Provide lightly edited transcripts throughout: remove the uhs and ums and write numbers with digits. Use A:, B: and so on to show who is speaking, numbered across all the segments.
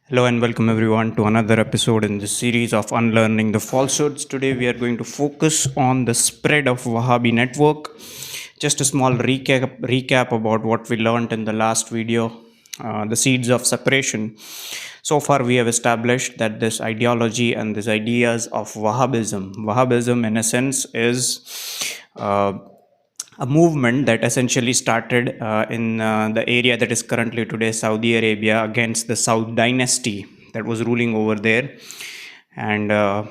A: Hello and welcome everyone to another episode in the series of Unlearning the Falsehoods. Today we are going to focus on the spread of Wahabi network. Just a small recap about what we learned in the last video, the seeds of separation. So far we have established that this ideology and these ideas of Wahhabism in a sense is a movement that essentially started in the area that is currently today Saudi Arabia against the Saud dynasty that was ruling over there. And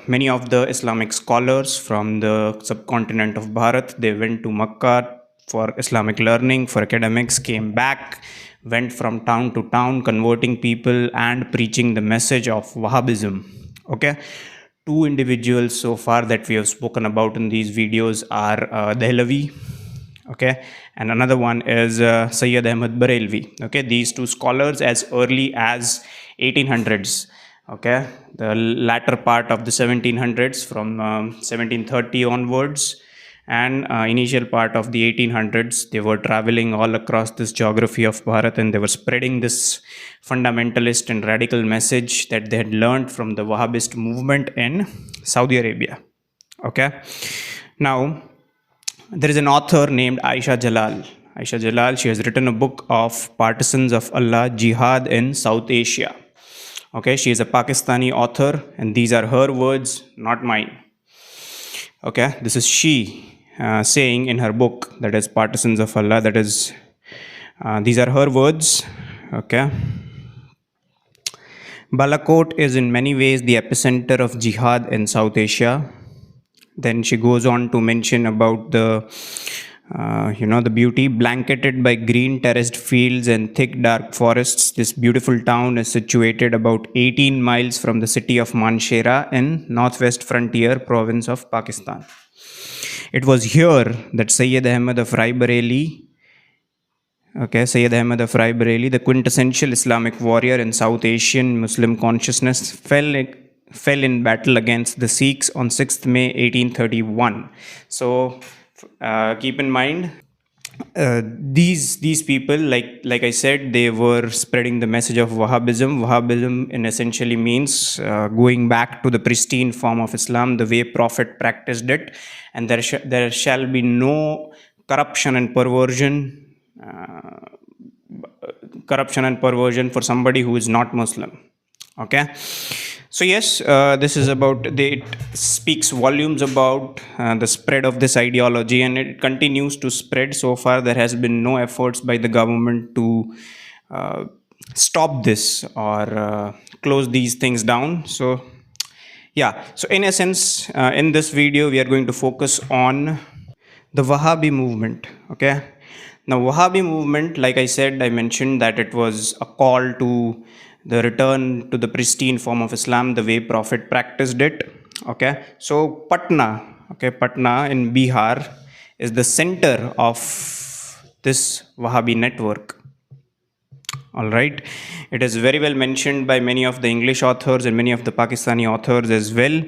A: many of the Islamic scholars from the subcontinent of Bharat, they went to Makkah for Islamic learning, for academics, came back, went from town to town, converting people and preaching the message of Wahhabism. Okay. Two individuals so far that we have spoken about in these videos are Dehlavi, okay, and another one is Sayyid Ahmad Barelvi. Okay, these two scholars as early as 1800s, okay, the latter part of the 1700s, from 1730 onwards, and initial part of the 1800s, they were traveling all across this geography of Bharat, and they were spreading this fundamentalist and radical message that they had learned from the Wahhabist movement in Saudi Arabia. Okay, now there is an author named Aisha Jalal. Aisha Jalal, she has written a book of Partisans of Allah, Jihad in South Asia. Okay, she is a Pakistani author, and these are her words, not mine. Okay, this is she saying in her book, that is Partisans of Allah, that is, these are her words. Okay. Balakot is in many ways the epicenter of jihad in South Asia. Then she goes on to mention about the beauty. Blanketed by green terraced fields and thick dark forests, this beautiful town is situated about 18 miles from the city of Manshera in northwest frontier province of Pakistan. It was here that Sayyid Ahmad of Raebareli, the quintessential Islamic warrior in South Asian Muslim consciousness, fell in battle against the Sikhs on 6th May 1831. So keep in mind, these people, like I said, they were spreading the message of Wahhabism. Wahhabism in essentially means going back to the pristine form of Islam, the way Prophet practiced it, and there shall be no corruption and perversion for somebody who is not Muslim. Okay. So yes, this is it speaks volumes about the spread of this ideology, and it continues to spread. So far, there has been no efforts by the government to stop this or close these things down. So yeah, so in essence, in this video, we are going to focus on the Wahhabi movement. Okay. Now, Wahhabi movement, like I said, I mentioned that it was a call to the return to the pristine form of Islam, the way Prophet practiced it. Okay, so Patna in Bihar is the center of this Wahhabi network. All right, it is very well mentioned by many of the English authors and many of the Pakistani authors as well,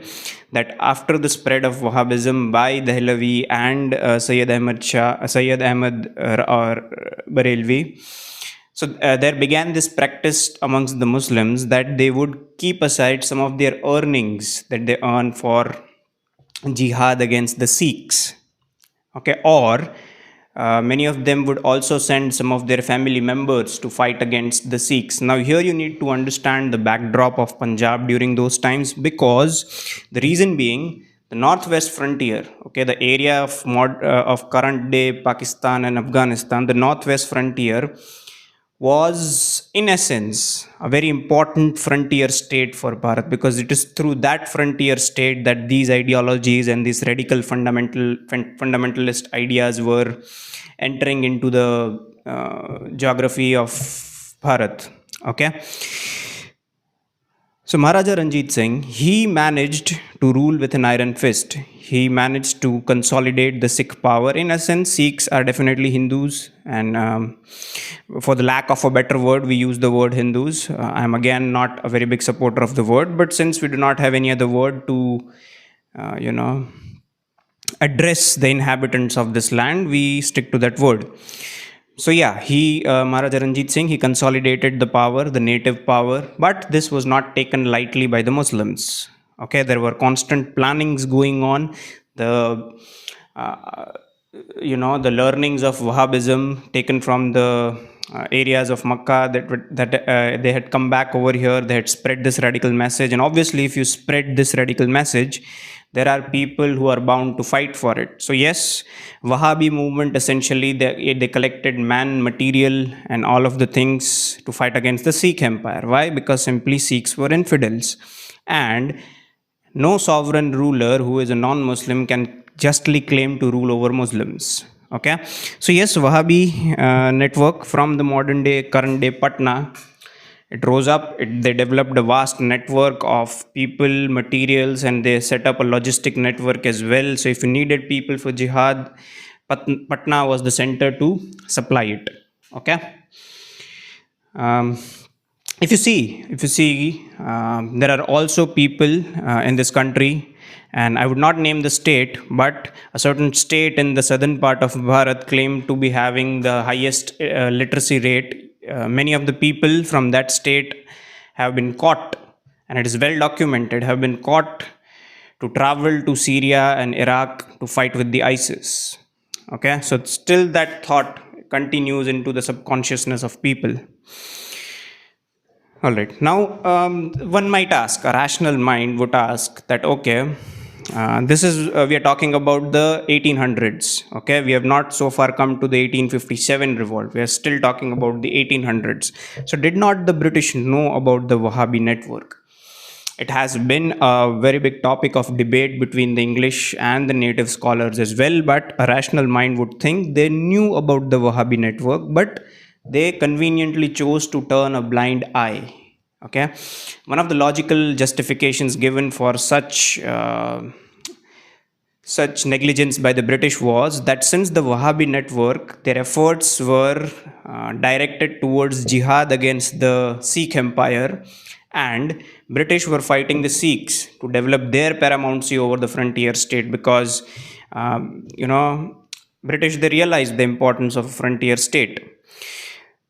A: that after the spread of Wahhabism by Dehlavi and Sayyid Ahmad Barelvi, so there began this practice amongst the Muslims that they would keep aside some of their earnings that they earn for jihad against the Sikhs. Okay, or many of them would also send some of their family members to fight against the Sikhs. Now here you need to understand the backdrop of Punjab during those times, because the reason being, the northwest frontier, okay, the area of current day Pakistan and Afghanistan, the northwest frontier was in essence a very important frontier state for Bharat, because it is through that frontier state that these ideologies and these radical fundamentalist ideas were entering into the geography of Bharat. Okay. So Maharaja Ranjit Singh, he managed to rule with an iron fist. He managed to consolidate the Sikh power. In a sense, Sikhs are definitely Hindus, and for the lack of a better word, we use the word Hindus. I'm again not a very big supporter of the word, but since we do not have any other word to, address the inhabitants of this land, we stick to that word. So yeah, Maharaja Ranjit Singh, he consolidated the power, the native power, but this was not taken lightly by the Muslims. Okay, there were constant plannings going on. The uh, the learnings of Wahhabism taken from the areas of Makkah that they had come back over here. They had spread this radical message, and obviously, if you spread this radical message, there are people who are bound to fight for it. So yes, Wahhabi movement essentially they collected man, material, and all of the things to fight against the Sikh empire. Why? Because simply Sikhs were infidels, and no sovereign ruler who is a non-Muslim can justly claim to rule over Muslims. Okay, so yes, Wahhabi network from the modern day, current day Patna, it rose up. They developed a vast network of people, materials, and they set up a logistic network as well. So if you needed people for jihad, Patna was the center to supply it. Okay. Um, if you see, there are also people in this country, and I would not name the state, but a certain state in the southern part of Bharat claim to be having the highest literacy rate. Many of the people from that state have been caught, and it is well documented, have been caught to travel to Syria and Iraq to fight with the ISIS. Okay, so still that thought continues into the subconsciousness of people. All right. Now, one might ask, a rational mind would ask that, okay, this is, we are talking about the 1800s. Okay. We have not so far come to the 1857 revolt. We are still talking about the 1800s. So, did not the British know about the Wahhabi network? It has been a very big topic of debate between the English and the native scholars as well. But a rational mind would think they knew about the Wahhabi network, but they conveniently chose to turn a blind eye. Okay, one of the logical justifications given for such negligence by the British was that since the Wahhabi network, their efforts were directed towards jihad against the Sikh empire, and British were fighting the Sikhs to develop their paramountcy over the frontier state because, British, they realized the importance of a frontier state.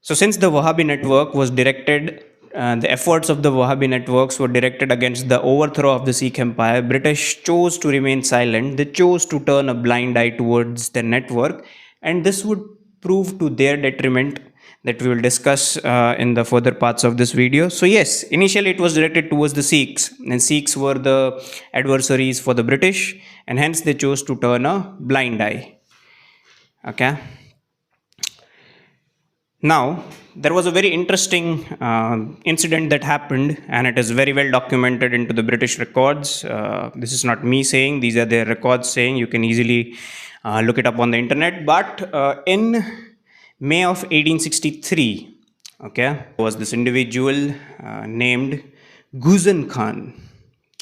A: So, since the Wahhabi network was directed, the efforts of the Wahhabi networks were directed against the overthrow of the Sikh empire, British chose to remain silent. They chose to turn a blind eye towards the network, and this would prove to their detriment that we will discuss in the further parts of this video. So, yes, initially it was directed towards the Sikhs, and Sikhs were the adversaries for the British, and hence they chose to turn a blind eye. Okay. Now, there was a very interesting incident that happened, and it is very well documented into the British records. This is not me saying, these are their records saying. You can easily look it up on the internet. But in May of 1863, okay, was this individual named Guzan Khan.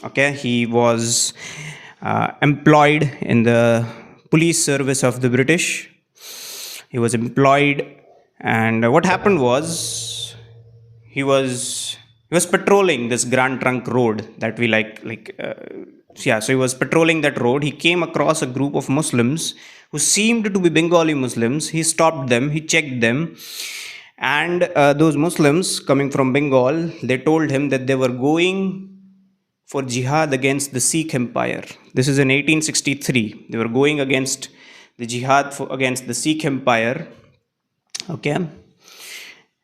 A: Okay, he was employed in the police service of the British. He was employed, and what happened was he was patrolling this Grand Trunk Road that we yeah. So he was patrolling that road. He came across a group of Muslims who seemed to be Bengali Muslims. He stopped them. He checked them, and those Muslims coming from Bengal, they told him that they were going for jihad against the Sikh empire. This is in 1863. They were going against the against the Sikh empire. Okay,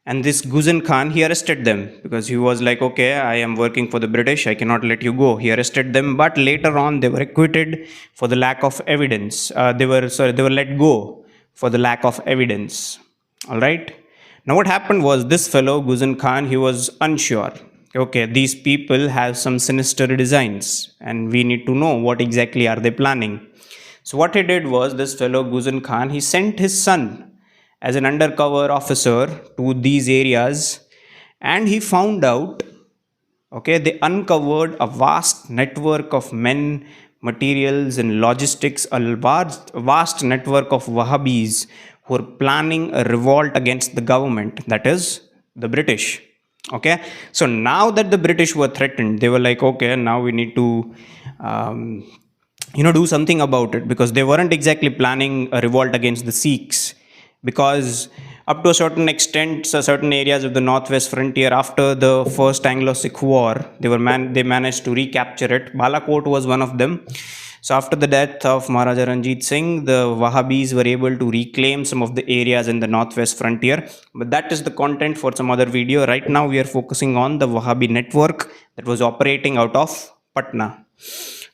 A: and this Guzan Khan, he arrested them because he was like, okay, I am working for the British, I cannot let you go. He arrested them, but later on they were acquitted for the lack of evidence. They were let go for the lack of evidence. All right. Now what happened was, this fellow Guzan Khan, he was unsure. Okay, these people have some sinister designs, and we need to know what exactly are they planning. So what he did was, this fellow Guzan Khan, he sent his son as an undercover officer to these areas, and he found out, okay, they uncovered a vast network of men, materials, and logistics, a vast network of Wahhabis who were planning a revolt against the government, that is the British. Okay, so now that the British were threatened, they were like, okay, now we need to do something about it, because they weren't exactly planning a revolt against the Sikhs, because Up to a certain extent, so certain areas of the northwest frontier after the first Anglo-Sikh War, they managed to recapture it. Balakot was one of them. So after the death of Maharaja Ranjit Singh, the Wahhabis were able to reclaim some of the areas in the northwest frontier. But that is the content for some other video. Right now we are focusing on the Wahabi network that was operating out of Patna.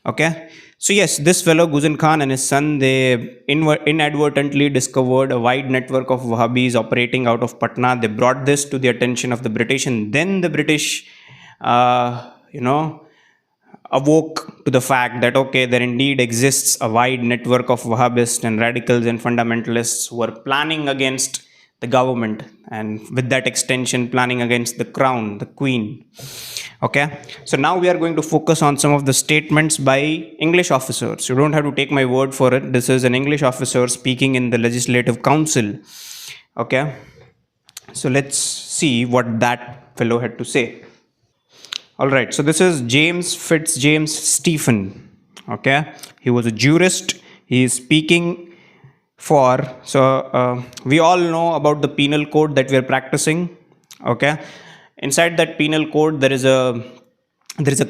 A: Okay. So yes, this fellow Guzan Khan and his son, they inadvertently discovered a wide network of Wahhabis operating out of Patna. They brought this to the attention of the British, and then the British, you know, awoke to the fact that okay, there indeed exists a wide network of Wahhabists and radicals and fundamentalists who are planning against the government, and with that extension, planning against the crown, the queen. Okay, so now we are going to focus on some of the statements by English officers. You don't have to take my word for it. This is an English officer speaking in the Legislative Council. Okay, so let's see what that fellow had to say. All right, so this is James Fitzjames Stephen. Okay, he was a jurist. He is speaking for. So we all know about the penal code that we are practicing. Okay, inside that penal code there is a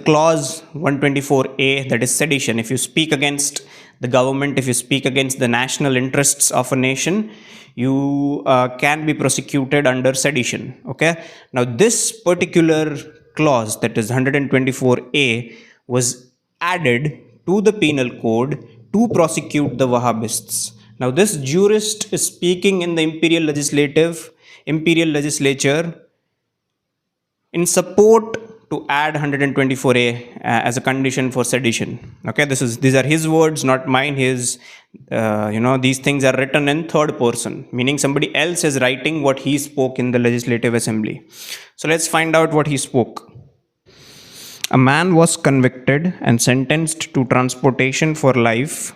A: clause 124A, that is sedition. If you speak against the government, if you speak against the national interests of a nation, you can be prosecuted under sedition. Okay, now this particular clause, that is 124A, was added to the penal code to prosecute the Wahhabists. Now this jurist is speaking in the imperial legislature in support to add 124A as a condition for sedition. Okay, these are his words, not mine. These things are written in third person, meaning somebody else is writing what he spoke in the Legislative Assembly. So let's find out what he spoke. A man was convicted and sentenced to transportation for life,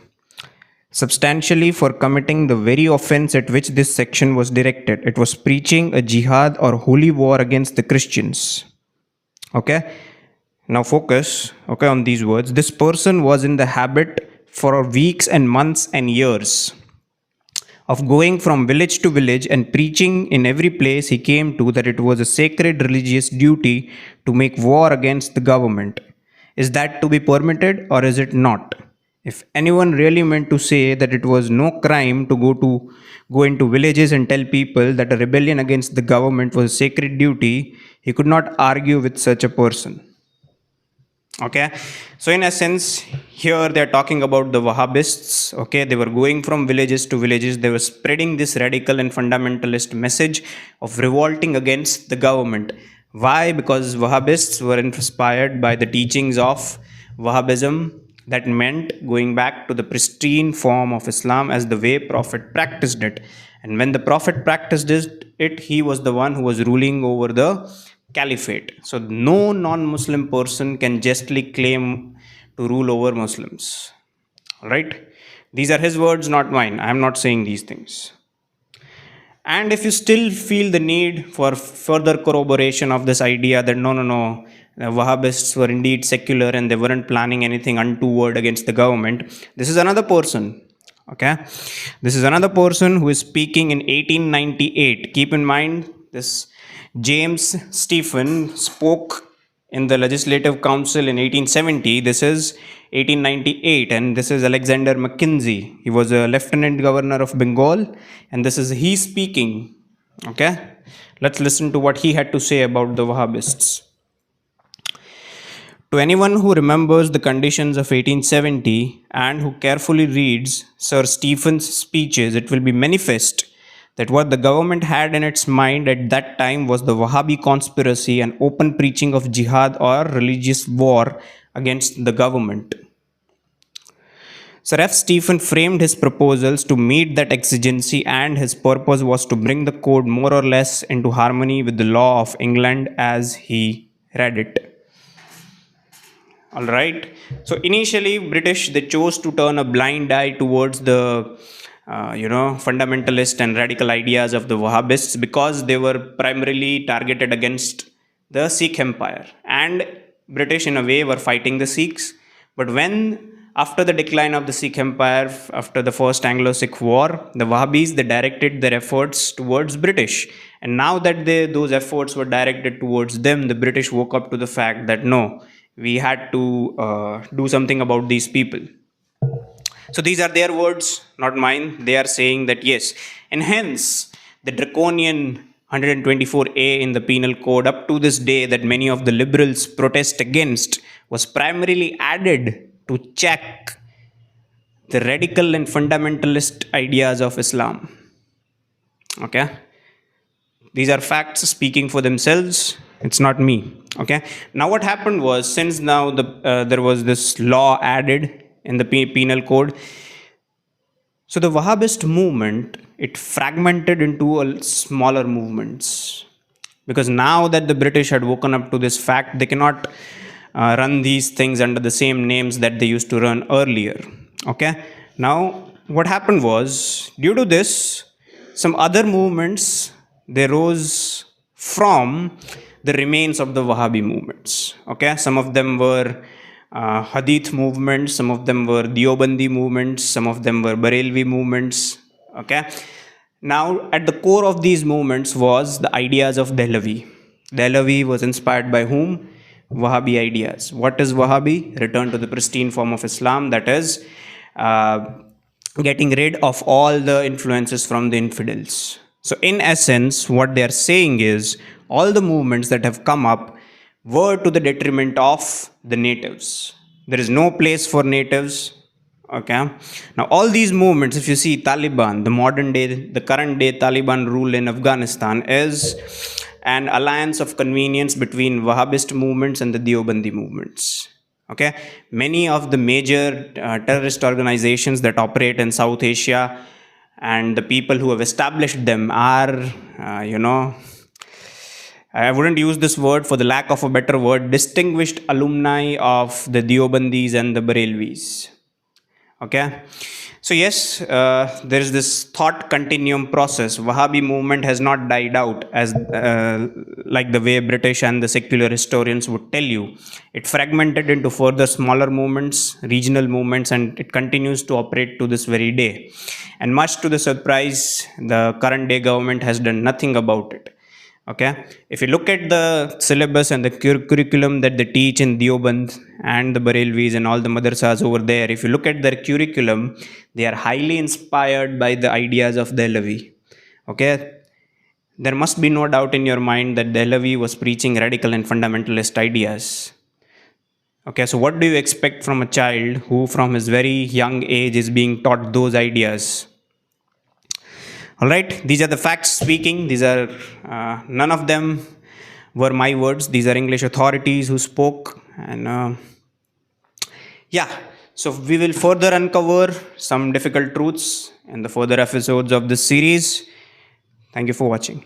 A: substantially for committing the very offense at which this section was directed. It was preaching a jihad or holy war against the Christians. Okay, now focus, okay, on these words. This person was in the habit for weeks and months and years of going from village to village and preaching in every place he came to that it was a sacred religious duty to make war against the government. Is that to be permitted, or is it not? If anyone really meant to say that it was no crime to go into villages and tell people that a rebellion against the government was a sacred duty, he could not argue with such a person. Okay, so in essence, here they are talking about the Wahhabists. Okay, they were going from villages to villages. They were spreading this radical and fundamentalist message of revolting against the government. Why? Because Wahhabists were inspired by the teachings of Wahhabism. That meant going back to the pristine form of Islam as the way Prophet practiced it. And when the Prophet practiced it, he was the one who was ruling over the caliphate. So no non-Muslim person can justly claim to rule over Muslims. All right? These are his words, not mine. I am not saying these things. And if you still feel the need for further corroboration of this idea that no, Wahhabists were indeed secular and they weren't planning anything untoward against the government, this is another person. Okay, this is another person who is speaking in 1898. Keep in mind, this James Stephen spoke in the Legislative Council in 1870. This is 1898, and this is Alexander Mackenzie. He was a Lieutenant Governor of Bengal, and this is he speaking. Okay, let's listen to what he had to say about the Wahhabists. To anyone who remembers the conditions of 1870 and who carefully reads Sir Stephen's speeches, it will be manifest that what the government had in its mind at that time was the Wahhabi conspiracy and open preaching of jihad or religious war against the government. Sir F. Stephen framed his proposals to meet that exigency, and his purpose was to bring the code more or less into harmony with the law of England as he read it. All right. So initially, British, they chose to turn a blind eye towards the fundamentalist and radical ideas of the Wahhabists because they were primarily targeted against the Sikh Empire, and British in a way were fighting the Sikhs. But when After the decline of the Sikh Empire, after the First Anglo-Sikh War, the Wahhabis, they directed their efforts towards British. And now that those efforts were directed towards them, the British woke up to the fact that no, we had to do something about these people. So these are their words, not mine. They are saying that yes, and hence the draconian 124A in the penal code up to this day that many of the liberals protest against was primarily added to check the radical and fundamentalist ideas of Islam. Okay, these are facts speaking for themselves. It's not me. Okay. Now what happened was, since now there was this law added in the penal code, so the Wahhabist movement, it fragmented into smaller movements, because now that the British had woken up to this fact, they cannot run these things under the same names that they used to run earlier. Okay. Now what happened was, due to this, some other movements, they rose from the remains of the Wahhabi movements. Okay. Some of them were Hadith movements, some of them were Deobandi movements, some of them were Barelvi movements. Okay. Now, at the core of these movements was the ideas of Dehlavi. Dehlavi was inspired by whom? Wahhabi ideas. What is Wahhabi? Return to the pristine form of Islam, that is, getting rid of all the influences from the infidels. So, in essence, what they are saying is all the movements that have come up were to the detriment of the natives. There is no place for natives. Okay. Now, all these movements, if you see Taliban, the current day Taliban rule in Afghanistan is an alliance of convenience between Wahhabist movements and the Deobandi movements. Okay. Many of the major terrorist organizations that operate in South Asia and the people who have established them are, I wouldn't use this word for the lack of a better word, distinguished alumni of the Deobandis and the Barelvis. Okay. So yes, there is this thought continuum process. Wahhabi movement has not died out as like the way British and the secular historians would tell you. It fragmented into further smaller movements, regional movements, and it continues to operate to this very day. And much to the surprise, the current day government has done nothing about it. Okay, if you look at the syllabus and the curriculum that they teach in Deoband and the Barelvis and all the madrasas over there, if you look at their curriculum, they are highly inspired by the ideas of Dehlavi. Okay, there must be no doubt in your mind that Dehlavi was preaching radical and fundamentalist ideas. Okay, so what do you expect from a child who from his very young age is being taught those ideas? All right, these are the facts speaking. These are none of them were my words. These are English authorities who spoke. And yeah, so we will further uncover some difficult truths in the further episodes of this series. Thank you for watching.